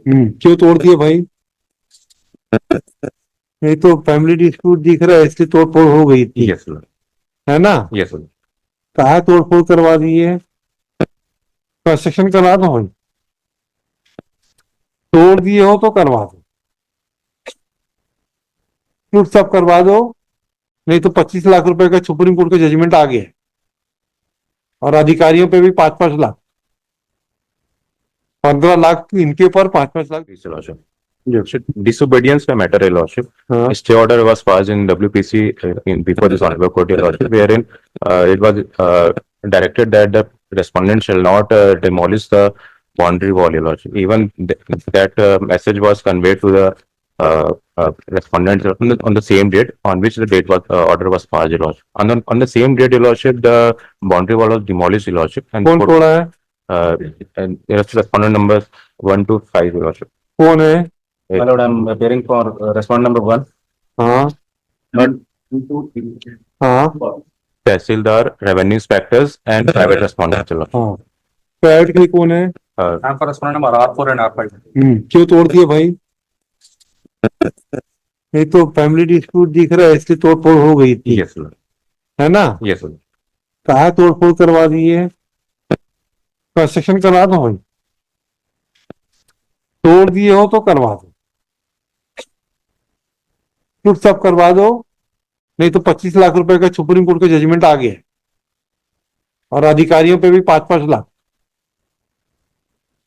क्यों तोड़ दिए भाई? नहीं तो फैमिली डिस्प्यूट दिख रहा है, इसलिए तोड़ फोड़ हो गई थी। Yes sir. है ना? Yes sir. कहाँ तोड़ फोड़ करवा दी है? कंस्ट्रक्शन करा दो भाई, तोड़ दिए हो तो करवा दो, टूट सब करवा दो। नहीं तो 25 लाख रुपए का सुप्रीम कोर्ट का जजमेंट आ गया है, और अधिकारियों पे भी 5-5 लाख, 15 लाख इनके ऊपर, 5-5 lakh. Please, Your Lordship. Disobedience by matter, Your Lordship. हाँ, Stay order was passed in WPC before this honorable court, Your Lordship, wherein it was directed that the respondent shall not demolish the boundary wall, Your Lordship. Even that message was conveyed to the respondent on the same date on which the date was order was passed, Your Lordship. On the same date, Your Lordship, the boundary wall was demolished, Your Lordship, and कौन तोड़ा है? and respondent numbers 1 to 5, Your Lordship. कौन है? My lord, I'm appearing for respondent number 1. हाँ Not 2, 3. हाँ Tehsildar, revenue inspectors, and private respondents, Your Lordship. हाँ, private के कौन है? I'm for respondent number R4 and R5. क्यों तोड़ दिए भाई? नहीं तो फैमिली डिस्प्यूट दिख रहा है, इसलिए तोड़ फोड़ हो गई थी। Yes, Lord. है ना? Yes, Lord. कहाँ तोड़ फोड़ करवा दी है? कंस्ट्रक्शन करा दो भाई, तोड़ दिए हो तो करवा दो, टूट सब करवा दो। नहीं तो 25 लाख रुपए का सुप्रीम कोर्ट का जजमेंट आ गया है, और अधिकारियों पे भी 5-5 लाख,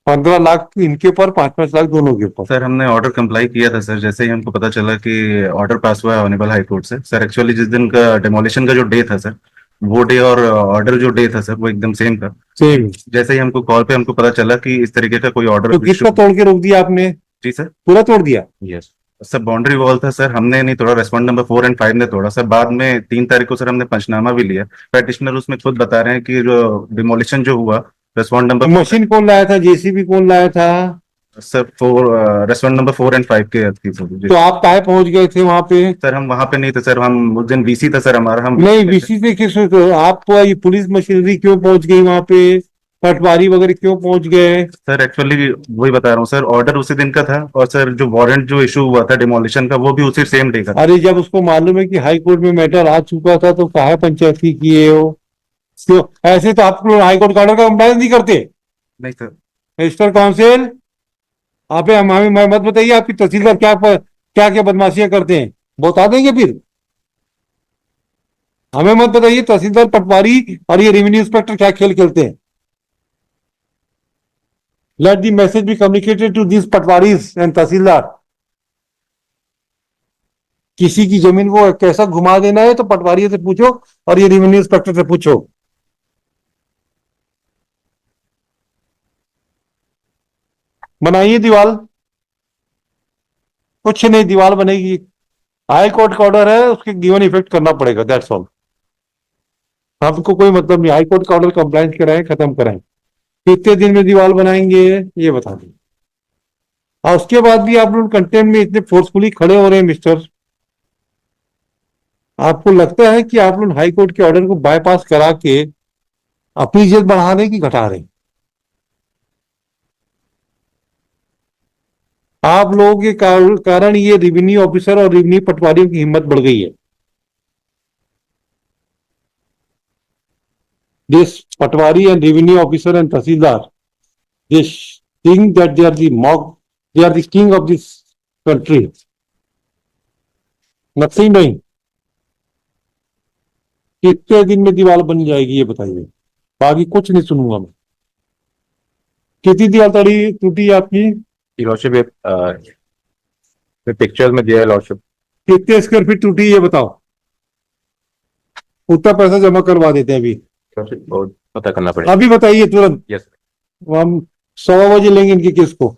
15 लाख इनके ऊपर, 5-5 लाख दोनों के ऊपर। सर हमने ऑर्डर कंप्लाई किया था सर, जैसे ही हमको पता चला कि ऑर्डर पास हुआ है ऑनरेबल हाई कोर्ट से। सर एक्चुअली जिस दिन का डेमोलिशन का जो डे था सर, वो डे और ऑर्डर जो डे था सर वो एकदम सेम था। सेम। जैसे ही हमको कॉल पे हमको पता चला कि इस तरीके का कोई ऑर्डर तो किसका तोड़ के रोक दिया आपने? जी सर। पूरा तोड़ दिया? Yes. सर बाउंड्री वॉल था सर, हमने नहीं तोड़ा, रेस्पॉन्ड नंबर 4 एंड 5 ने तोड़ा सर। बाद में 3 तारीख को सर हमने पंचनामा भी लिया। पेटिशनर उसमें खुद बता रहे हैं कि जो डिमोलिशन जो हुआ रेस्पॉन्ड नंबर मशीन कौन लाया था? जेसीबी कौन लाया था? सर 4 रेस्टोरेंट नंबर 4 एंड 5 के थी सर। तो आप काहे पहुंच गए थे वहां पे? सर हम वहां पे नहीं थे सर, हम उस दिन वीसी था सर हमारा। हम नहीं, वीसी से किस, तो आप ये पुलिस मशीनरी क्यों पहुंच गई वहां पे? पटवारी वगैरह क्यों पहुंच गए? सर एक्चुअली वही बता रहा हूँ सर, ऑर्डर उसी दिन का था, और सर जो वारंट जो इशू हुआ था डिमोलिशन का वो भी उसी सेम डे का था। अरे जब उसको मालूम है कि हाई कोर्ट में मैटर आ चुका था तो काहे पंचायती किए हो? तो ऐसे तो आप लोग हाई कोर्ट का ऑर्डर का कंप्लायंस नहीं करते। नहीं सर। मिस्टर काउंसिल, आप हमें मत बताइए आपकी तहसीलदार क्या क्या बदमाशियां करते हैं, बता देंगे फिर। हमें मत बताइए तहसीलदार, पटवारी और ये रेवेन्यू इंस्पेक्टर क्या खेल खेलते हैं। Let the message be communicated to this patwaris and tehsildar. किसी की जमीन को कैसा घुमा देना है तो पटवारी से पूछो और ये रेवेन्यू इंस्पेक्टर से पूछो। बनाइए दीवार, कुछ नहीं, दीवार बनेगी। हाई कोर्ट का ऑर्डर है, उसके गिवन इफेक्ट करना पड़ेगा, दैट्स ऑल। हमको कोई मतलब नहीं, हाई कोर्ट का ऑर्डर कंप्लाइंस कराएं, खत्म कराएं। कितने दिन में दीवार बनाएंगे ये बता दें। और उसके बाद भी आप लोग कंटेम्प्ट में इतने फोर्सफुली खड़े हो रहे हैं मिस्टर, आपको लगता है कि आप लोग हाई कोर्ट के ऑर्डर को बाईपास करा के अपनी इज्जत बढ़ा रहे कि घटा रहे? आप लोगों के कारण ये रेवेन्यू ऑफिसर और रेवेन्यू पटवारियों की हिम्मत बढ़ गई है। This patwari and revenue officer and tehsildar, this think that they are the mock, they are the king of this country. Nothing नहीं। कितने दिन में दीवार बन जाएगी ये बताइए, बाकी कुछ नहीं सुनूंगा मैं। कितनी दीवार टूटी आपकी? Lordship, पिक्चर्स में दिया है लॉर्डशिप। कितने स्क्वायर फीट टूटी ये बताओ, उतना पैसा जमा करवा देते हैं अभी। बहुत पता करना पड़ेगा। अभी बताइए तुरंत। यस। हम 1:15 बजे लेंगे इनकी केस को।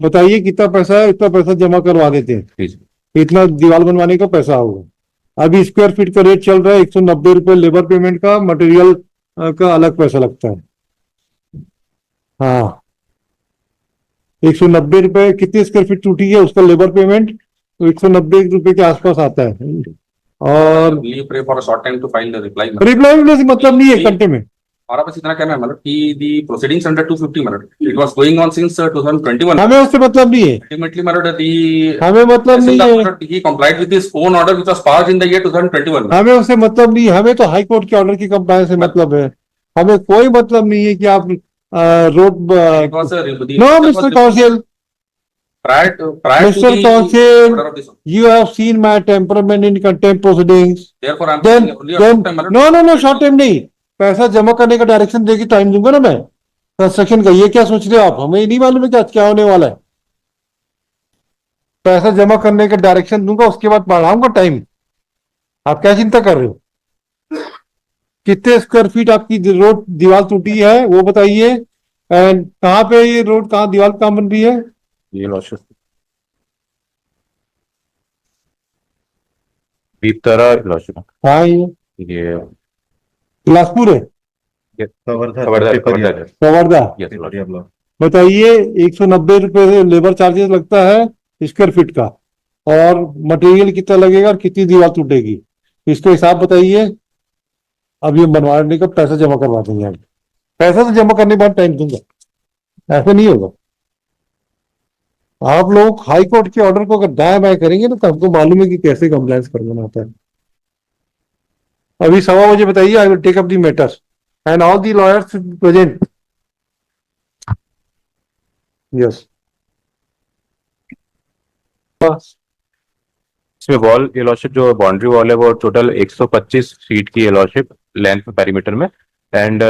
बताइए कितना पैसा है, इतना पैसा जमा करवा देते हैं। इतना दीवार बनवाने का पैसा होगा। अभी स्क्वायर फीट का रेट चल रहा है 190 रुपए लेबर पेमेंट का, मटेरियल का अलग पैसा लगता है। हाँ, 190 रुपए। कितनी स्क्वायर फीट टूटी है उसका लेबर पेमेंट तो 190 रुपए के आसपास आता है। और Will you pray for a short time to file the reply? Reply से मतलब नहीं है, एक घंटे में हमारा बस इतना कहना है मतलब कि दी प्रोसीडिंग्स अंडर 250 मतलब it was going on since 2021 हमें उससे मतलब नहीं है, ultimately मतलब दी हमें मतलब नहीं है, he complied with his own order which was passed in the year 2021 हमें उससे मतलब नहीं है, हमें तो हाई कोर्ट के ऑर्डर की कंप्लायंस से मतलब है। हमें कोई मतलब नहीं है कि आप road it was a no mister council, prior to Mr. the Counsel, order of this. you have seen my temperament in contempt proceedings. Therefore I'm Then, saying only a short time then, मतलब no, short time नहीं, पैसा जमा करने का direction देके time दूंगा ना मैं कंस्ट्रक्शन का। ये क्या सोच रहे हो आप, हमें नहीं मालूम है क्या होने वाला है। पैसा जमा करने का डायरेक्शन दूंगा, उसके बाद बढ़ाऊंगा टाइम। आप क्या चिंता कर रहे हो? कितने स्क्वायर फीट आपकी रोड दीवार टूटी है वो बताइए, एंड कहाँ पे ये रोड, कहाँ दीवार कहाँ बन रही है? ये लॉर्डशिप बीपतरा लॉर्डशिप हाँ, ये बिलासपुर है, कवर्धा खबरदार पिपरिया खबरदार कवर्धा। Yes Pipariya block. बताइए, 190 रुपए लेबर चार्जेस लगता है स्क्वायर फीट का, और मटेरियल कितना लगेगा और कितनी दीवार टूटेगी, इसका हिसाब बताइए। अब ये बनवाने का पैसा जमा करवा देंगे हम, पैसा तो जमा करने के बाद टाइम दूंगा, ऐसा नहीं होगा। आप लोग हाई कोर्ट के ऑर्डर को अगर दाएं बाएं करेंगे ना, तो हमको मालूम है कि कैसे कंप्लायंस करना होता है। अभी 1:15 बताइए, I will take up the matter and all the lawyers present. Yes, इसमें वॉल ये लॉर्डशिप जो बाउंड्री वॉल है वो टोटल 125 फीट की है लॉर्डशिप लेंथ में पेरीमीटर में, एंड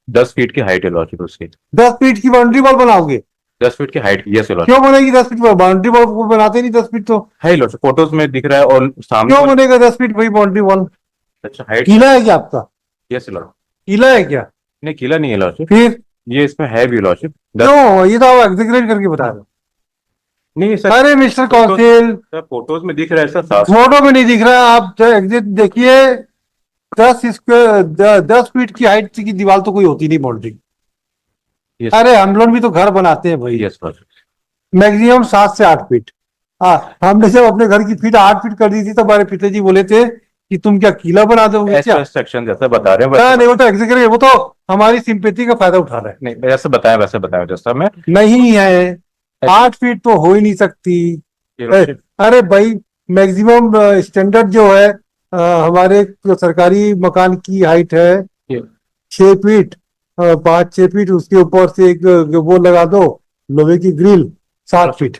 10 फीट की हाइट है लॉर्डशिप उसकी। 10 फीट की बाउंड्री वॉल बनाओगे? 10 फीट की हाइट यस है क्यों बनेगी 10 फीट? बाउंड्री वॉल को बनाते नहीं 10 फीट तो। है लॉर्डशिप, फोटोज में दिख रहा है और सामने क्यों बनेगा 10 फीट वही बाउंड्री वॉल? अच्छा हाइट किला है क्या आपका? यस लॉर्ड, किला है क्या? नहीं किला नहीं है लॉर्डशिप, फिर ये इसमें है भी लॉर्डशिप। क्यों? ये तो आप एग्जीक्यूट करके बता रहे हो। नहीं सर, अरे मिस्टर काउंसिल, फोटोज में दिख रहा है सर साफ। फोटो में नहीं दिख रहा, आप एग्जिट देखिए। 10 फीट की हाइट की दीवार तो कोई होती नहीं बाउंड्री। Yes. अरे हम लोग भी तो घर बनाते हैं भाई, यस लॉर्डशिप, मैक्सिमम 7 से 8 फीट। हमने जब अपने घर की फीट 8 फीट कर दी थी तो हमारे पिताजी बोले थे कि तुम क्या किला बना दोगे क्या? सेक्शन जैसा बता रहे हैं नहीं, वैसे, वो तो एग्जीक्यूटिव, वो तो हमारी सिंपैथी का फायदा उठा रहा है। नहीं जैसे बताया वैसे बताया जैसा मैं। नहीं है, 8 फीट तो हो ही नहीं सकती। ये लॉर्डशिप अरे भाई, मैक्सिमम स्टैंडर्ड जो है हमारे जो सरकारी मकान की हाइट है ये 6 फीट, 5-6 फीट, उसके ऊपर से एक वो लगा दो लोहे की ग्रिल, 7 फीट।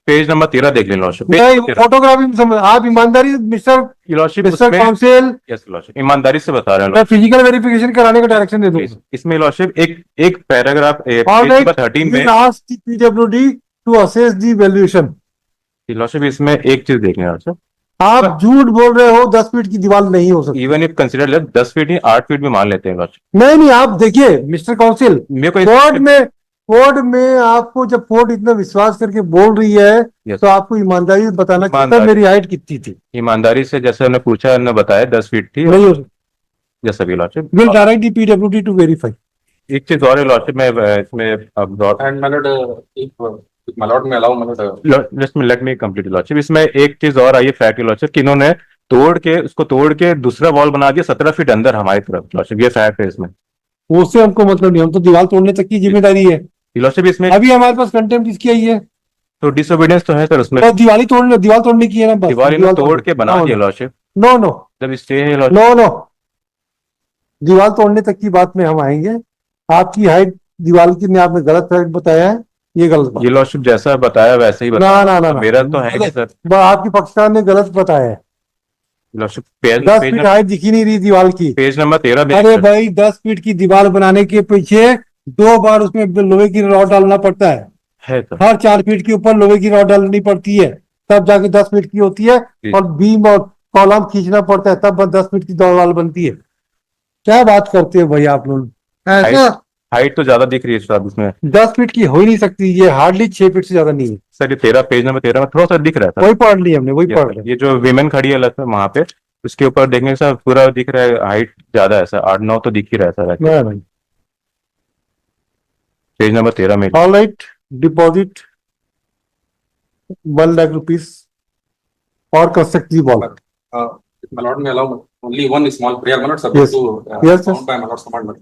पेज नंबर 13 देख लें लॉर्डशिप, नहीं, फोटोग्राफी में समझ, आप ईमानदारी मिस्टर लॉर्डशिप मिस्टर उसमें काउंसिल, यस लॉर्डशिप ईमानदारी से बता रहे हैं मैं फिजिकल वेरिफिकेशन कराने का डायरेक्शन दे दूंगा। इसमें लॉर्डशिप एक एक पैराग्राफ All right, 13 we में will ask the PWD to assess the valuation। Lordship इसमें एक चीज देख लें लॉर्डशिप, आप झूठ बोल रहे हो, 10 फीट की दीवार नहीं हो सकती। इवन इफ कंसिडर 10 फीट नहीं 8 फीट भी मान लेते हैं लॉर्डशिप। नहीं, आप देखिए मिस्टर काउंसिल, मेरे को कोर्ट में आपको जब कोर्ट इतना विश्वास करके बोल रही है Yes. तो आपको ईमानदारी से बताना चाहिए था ईमानदारी। मेरी हाइट कितनी थी। ईमानदारी से जैसे उन्होंने पूछा उन्होंने बताया 10 फीट थी नहीं हो सकती। जैसा भी lordship. Will direct the PWD to verify. एक चीज और है लॉर्डशिप में इसमें अब and my lord if my lord may allow my lord let me complete lordship, इसमें एक चीज और आई है फैक्ट लॉर्डशिप कि इन्होंने तोड़ के दूसरा वॉल बना दिया 17 फीट अंदर हमारी तरफ लॉर्डशिप, ये फैक्ट है इसमें। उससे हमको मतलब नहीं, हम तो दीवार तोड़ने तक की जिम्मेदारी है। लॉर्डशिप इसमें अभी हमारे पास कंटेम्प्ट किसकी आई है? तो डिसोबीडियंस तो है सर उसमें, बस दीवार तोड़ने की है ना, बस दीवार तोड़ के बना दिया लॉर्डशिप, नो नो जब स्टे है लॉर्डशिप। नो नो, दीवार तोड़ने तक की बात में हम आएंगे। आपकी हाइट दीवार की ने आपने गलत फैक्ट बताया है, ये गलत बात। ये लॉर्डशिप जैसा बताया वैसे ही ना बताया, ना ना मेरा तो है कि सर आपकी पक्षकार ने गलत बताया है। लॉर्डशिप 10 फीट हाइट दिखी नहीं रही दीवार की। पेज नंबर 13 अरे भाई, 10 फीट की दीवार बनाने के पीछे 2 बार उसमें लोहे की रॉड डालना पड़ता है तो हर 4 फीट के ऊपर लोहे की रॉड डालनी पड़ती है, तब जाके 10 फीट की होती है। और बीम और कॉलम खींचना पड़ता है, तब 10 फीट की दीवार बनती है। क्या बात करते हो भाई आप लोग? ऐसा हाइट तो ज्यादा दिख रही है सर उसमें 10 फीट की हो ही नहीं सकती, ये हार्डली 6 फीट से ज्यादा नहीं है। सर। ये 13 पेज नंबर 13 में थोड़ा सा दिख रहा है वही पढ़ ली हमने, वही पढ़ सर, लिया। ये जो विमेन खड़ी है सर वहां पे उसके ऊपर देखने से पूरा दिख रहा है हाइट ज्यादा है सर, 8-9 तो दिख ही रहा है सर नहीं भाई। पेज नंबर 13 में। All right, deposit 1 lakh rupees और construct the wall. if my lord may allow only one small prayer my lord subject Yes. to Yes, found yes. by my lord's commandment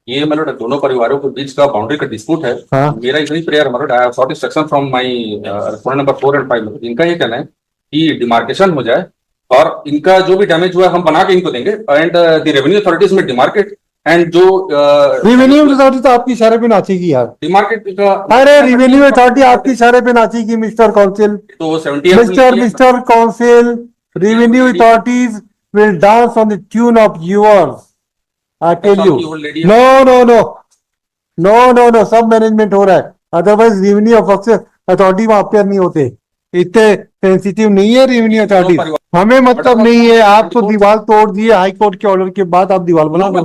ये मतलब दोनों परिवारों के बीच का बाउंड्री का dispute है। हाँ। मेरा इतनी प्रेयर मतलब I have short instruction from my phone number 4 and 5। इनका ये कहना है कि डिमार्केशन हो जाए और इनका जो भी डैमेज हुआ है हम बना के इनको देंगे एंड द रेवेन्यू अथॉरिटीज में डिमार्केट एंड जो रिवेन्यू अथॉरिटी तो आपकी इशारे पे नाचेगी यार। डिमार्केट का अरे रिवेन्यू अथॉरिटी आपकी इशारे पे नाचेगी मिस्टर काउंसिल, तो 70 mister council, revenue authorities will dance on the tune of yours. I tell you. No, no, no. No, no, no. सब मैनेजमेंट हो रहा है, अदरवाइज रेवेन्यू अथॉरिटी वहां अपेयर नहीं होते, इतने सेंसिटिव नहीं है रेवेन्यू अथॉरिटी। हमें मतलब नहीं है, आप तो दीवार तोड़ दिए हाई कोर्ट के ऑर्डर के बाद, आप दीवार बना दो।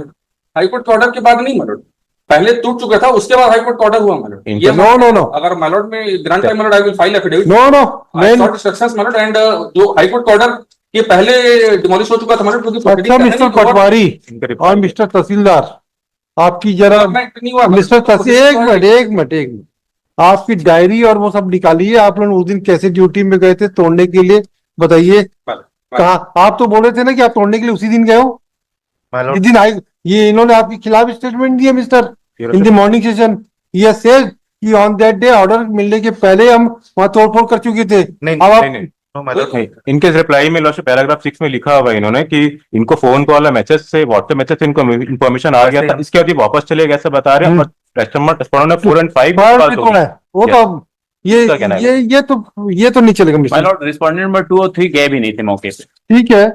हाईकोर्ट के ऑर्डर के बाद नहीं मलोड, पहले टूट चुका था उसके बाद हाईकोर्ट का ऑर्डर हुआ मलोड। ये नो नो नो अगर मलोड में grant time my lord I will file affidavit. No no instructions my lord and जो हाईकोर्ट का ऑर्डर ये पहले डिमोलिश हो चुका था मलोड, क्योंकि अच्छा मिस्टर पटवारी और मिस्टर तहसीलदार, आपकी जरा मिस्टर तहसील एक मिनट आपकी डायरी और वो सब निकालिए। आप लोग उस दिन कैसे ड्यूटी में गए थे तोड़ने के लिए, बताइए कहा? आप तो बोल रहे थे ना कि आप तोड़ने के लिए उसी दिन गए हो, जिस दिन आई ये इन्होंने आपके खिलाफ स्टेटमेंट दिया mister in the morning session. ये सेड कि ऑन दैट डे ऑर्डर मिलने के पहले हम वहां तोड़फोड़ कर चुके थे। इनके रिप्लाई में लॉ पैराग्राफ 6 में लिखा हुआ है इन्होंने कि इनको फोन कॉल या मैसेज से व्हाट्सएप मैसेज से इनको इन्फॉर्मेशन आ गया था, इसके बाद ये वापस चले गए ऐसा बता रहे हैं। और कस्टमर ने 4 and 5 वो तो ये तो नहीं चलेगा मिस्टर। रिस्पोंडेंट नंबर 2 और 3 गए भी नहीं थे मौके पे। ठीक है,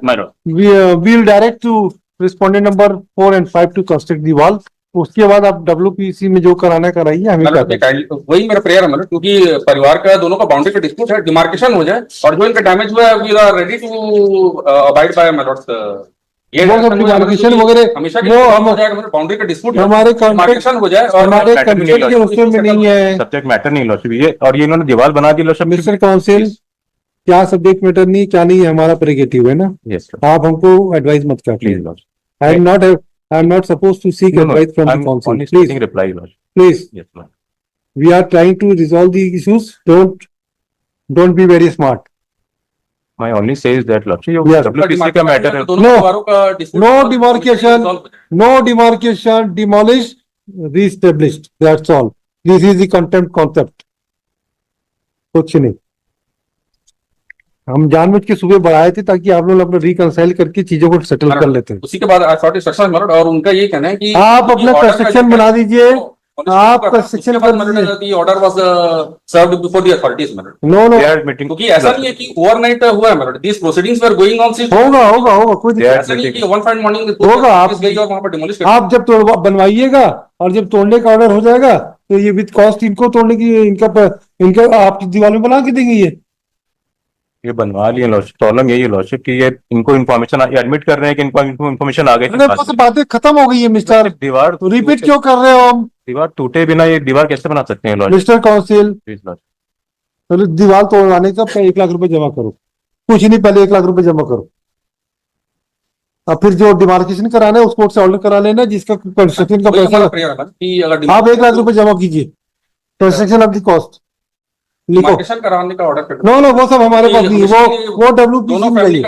we will direct to respondent number 4 and 5 to construct the wall. उसके बाद आप WPC में जो कराना कराइए, हमें वही मेरा प्रेयर है मतलब, क्योंकि परिवार का दोनों का बाउंड्री का डिस्प्यूट है, डिमार्केशन हो जाए और जो इनका डैमेज हुआ है we are ready to abide by methods. ये डिमार्केशन वगैरह हमेशा वो हम बाउंड्री का डिस्प्यूट हमारे डिमार्केशन हो जाए और हमारे कंट्रोल के उसमें में नहीं है, सब्जेक्ट मैटर नहीं लॉ ये, और ये इन्होंने दीवार बना दी लॉ। मिस्टर काउंसिल क्या सब्जेक्ट मैटर नहीं क्या नहीं है, हमारा प्रेरोगेटिव है ना। यस आप हमको एडवाइस मत कर please law. I am not supposed to seek advice from the council. Only Please, stating reply lodge. please. Yes, ma'am. We are trying to resolve the issues. Don't be very smart. My only says that lodge. Yes. WPC का matter है। No demarcation. No demarcation. Demolished, reestablished. That's all. This is the contempt concept. कुछ नहीं, हम जानबूझ के सुबह बढ़ाए थे ताकि आप लोग अपना रिकंसाइल करके चीजों को सेटल कर लेते हैं। उसी के बाद आई सॉट इंस्ट्रक्शन मलोड, और उनका ये कहना है कि आप अपना कंस्ट्रक्शन बना दीजिए, आप कंस्ट्रक्शन कर दीजिए। Order was served before the authorities my lord. No no, क्योंकि ऐसा नहीं है कि ओवरनाइट हुआ है my lord, this proceedings were going on since. होगा कोई दिक्कत ऐसा नहीं कि वन फाइन मॉर्निंग होगा। आप गई और वहां पर डिमोलिश कर, आप जब बनवाइएगा और जब तोड़ने का ऑर्डर हो जाएगा तो ये विद कॉस्ट इनको तोड़ने की इनका आपकी दीवार में बना के देंगे। ये बनवा लिए लॉजिक, प्रॉब्लम यही है लॉजिक कि ये इनको इन्फॉर्मेशन एडमिट कर रहे हैं कि इनको इन्फॉर्मेशन आ गई, बातें खत्म हो गई है मिस्टर। दीवार तो रिपीट क्यों कर रहे हो? हम दीवार टूटे बिना ये दीवार कैसे बना सकते हैं लॉजिक? मिस्टर काउंसिल, दीवार तोड़वाने का 1 लाख रुपए जमा करो, कुछ नहीं, पहले 1 लाख रुपए जमा करो, और फिर जो डिमार्केशन कराना है उस कोर्ट से ऑर्डर करा लेना, जिसका कंस्ट्रक्शन का पैसा आप 1 लाख रुपए जमा कीजिए, कंस्ट्रक्शन ऑफ द कॉस्ट लिखो। कराने का ऑर्डर कर नो नो, वो सब हमारे पास नहीं है, वो WPC में जाइए। नो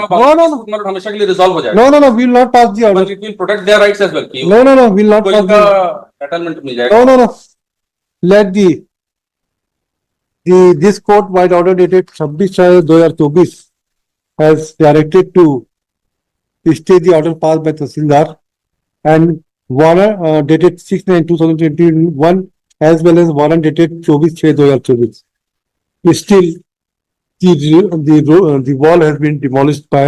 हमेशा के लिए रिजॉल्व हो जाएगा। No, we will not pass the order. It will protect their rights as well. No, we will not pass the settlement मिल जाएगा। No, let this court by order dated 26/2024 has directed to stay the order passed by Tahsildar and warrant dated 6/9/2021 as well as warrant dated 24/6/2024. Still, the wall has been demolished by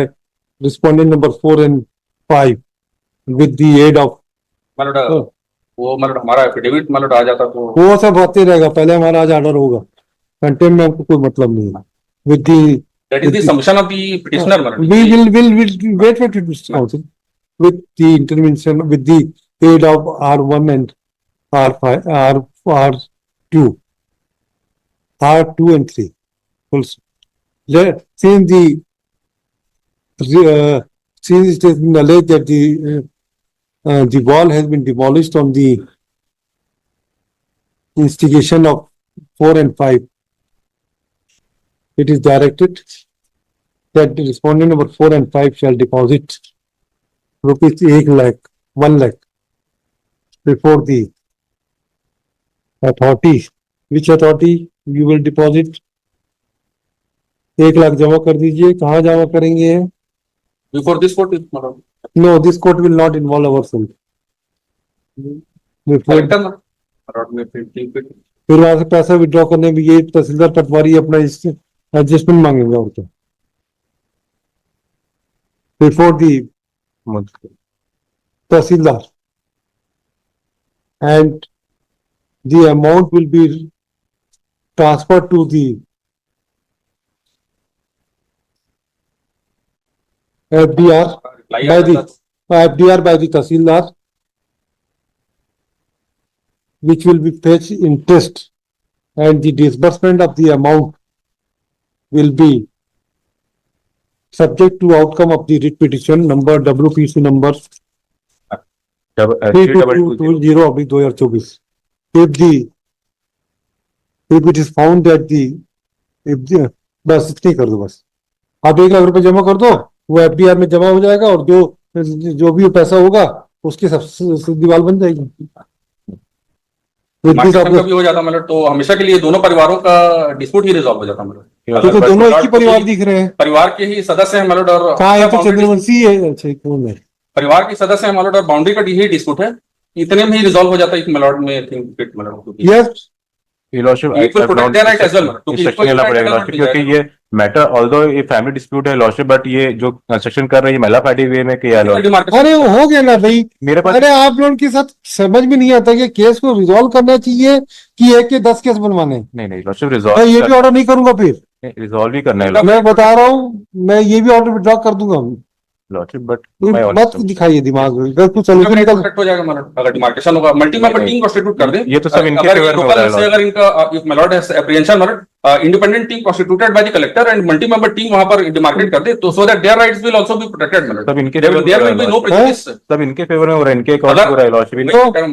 respondent number 4 and 5 with the aid of वो हमारा affidavit आ जाता तो वो सब होते रहेगा। पहले हमारा आज ऑर्डर होगा, कंटेम्प्ट में हमको कोई मतलब नहीं है। With that is the submission of the petitioner we will wait for it, Mr. Counsel, with the intervention, with the aid of R1 and R5, R2 and 3 also. Since it has been alleged that the wall has been demolished on the instigation of 4 and 5, it is directed that the respondent number 4 and 5 shall deposit rupees 1 lakh before the authority. Which authority you will deposit? 1 lakh जमा कर दीजिए. कहाँ जमा करेंगे? Before this court, my lord. No, this court will not involve ourselves. Before, Collector, my lord, में फिर फिर वहां से पैसा विड्रॉ करने में ये तहसीलदार पटवारी अपना एडजस्टमेंट मांगेंगे और क्या. Before the tehsildar, and the amount will be transferred to the FDR reply by आया the था। FDR by the tehsildar, which will be fetched interest, and the disbursement of the amount will be subject to outcome of the writ petition number WPC number 3220/2024. If it is found that बस इतनी कर दो. बस आप 1 लाख रुपए जमा कर दो, वो FDR में जमा हो जाएगा और जो भी पैसा होगा उसकी सब दीवार बन जाएगी. डिमार्केशन का भी हो जाता मतलब, तो हमेशा के लिए दोनों परिवारों का डिस्प्यूट ही रिजॉल्व हो जाता मतलब। तो दोनों एक ही परिवार दिख रहे हैं. परिवार के ही सदस्य हैं मतलब, और कहाँ है तो चंद्रवंशी है. अच्छा, कौन है? परिवार के सदस्य हैं मतलब, और बाउंड्री का ही डिस्प्यूट है, इतने में ही रिजॉल्व हो जाता है मलॉट में। Yes. Lordship, It will protect their right as well, क्योंकि इंस्ट्रक्शन लेना पड़ेगा Lordship, क्योंकि ये मैटर ऑल्दो ये फैमिली डिस्प्यूट है Lordship, बट ये जो कंस्ट्रक्शन कर रही है महिला पार्टी वे में किया Lordship। अरे वो हो गया ना भाई. मेरे पास अरे आप लोगों के साथ समझ में नहीं आता कि केस को रिजॉल्व करना चाहिए कि 1 के 10 केस बनवाने. नहीं Lordship, मैं ये भी ऑर्डर नहीं करूंगा. फिर रिजॉल्व ही करना है मैं बता रहा हूँ, मैं ये भी ऑर्डर विड्रॉ कर दूंगा. Lordship, बट मत दिखाइए दिमाग में. अगर कुछ सोल्यूशन निकल हो जाएगा मतलब, अगर डिमार्केशन होगा मल्टी मेंबर टीम कॉन्स्टिट्यूट कर दे। ये तो सब इनके अगर फेवर में हो रहा है local से अगर इनका इफ मलॉट हैज एप्रीहेंशन मतलब independent team constituted by the collector and multi member team वहां पर डिमार्केट कर दे, तो so that their rights will also be protected मतलब। सब इनके there will be no prejudice. सब इनके फेवर में हो रहा है, इनके अकॉर्डिंग हो रहा है Lordship।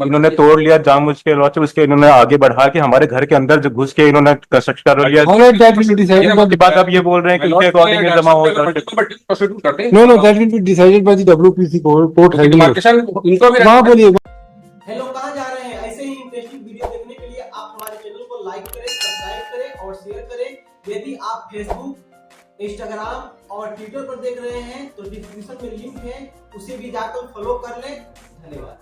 इन्होंने तोड़ लिया जानबूझ के Lordship, उसके इन्होंने आगे बढ़ा के हमारे घर के अंदर जो घुस के इन्होंने कंस्ट्रक्शन कर लिया। उसके बाद आप ये बोल रहे हैं कि इनके अकॉर्डिंग जमा हो कॉन्स्टिट्यूट करते हैं। No, that will be decided by the WPC court. Demarcation इनको भी वहाँ बोलिए. हेलो, कहाँ जा रहे हैं? ऐसे ही इंटरेस्टिंग वीडियो देखने के लिए आप हमारे चैनल को लाइक करें, सब्सक्राइब करें और शेयर करें। यदि आप फेसबुक, इंस्टाग्राम और ट्विटर पर देख रहे हैं तो डिस्क्रिप्शन में लिंक है, उसे भी जाकर फॉलो कर लें। धन्यवाद।